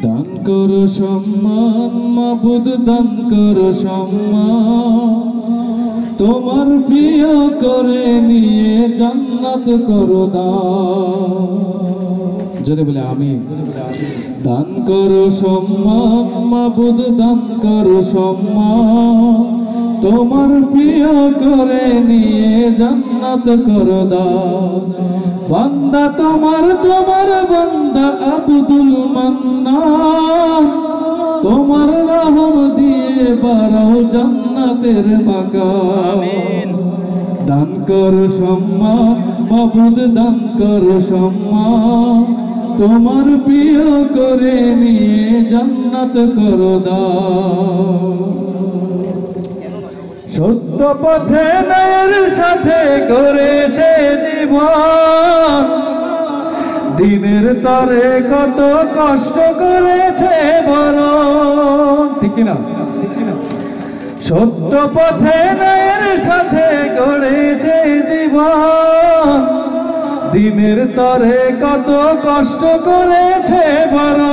দান করো সম্মান মাবুদ, দান করো সম্মান, তোমার প্রিয় করে নিয়ে জান্নাত করো দান। জোরে বলে আমিন। দান করো সম্মান মাবুদ, দান করো সম্মান, তোমার প্রিয় করে নিয়ে জান্নাত করো দান। বান্দা তোমার বান্দা আব্দুল মান্নান, তোমার রহম দিয়ে বাড়াও জান্নাতের মাকাম। দান করো সম্মান মাবুদ, দান করো সম্মান, তোমার প্রিয় করে নিয়ে জান্নাত করো দান। সত্য পথে ন্যায়ের সাথে করেছে জীবন, দিনের তরে কত কষ্ট করেছে বড়, ঠিক না? সত্য পথে ন্যায়ের সাথে করেছে জীবন, দিনের তরে কত কষ্ট করেছে বড়।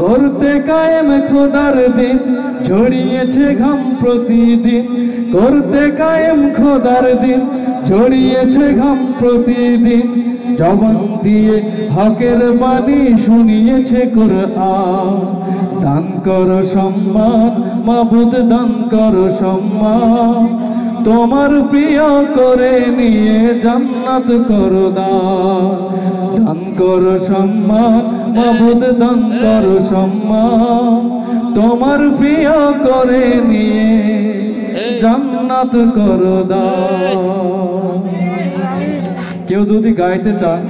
করতে কায়েম খোদার দিন ঝরিয়েছে ঘাম প্রতিদিন, করতে কায়েম খোদার দিন ঝরিয়েছে ঘাম প্রতিদিন। জবান দিয়ে হকের বাণী শুনিয়েছে কুরআন। দান করো সম্মান মাবুদ, দান করো সম্মান, তোমার প্রিয় করে নিয়ে জান্নাত করো দান। দান করো সম্মান মাবুদ, দান করো সম্মান, তোমার প্রিয় করে নিয়ে জান্নাত করো দান। কেউ যদি গাইতে চান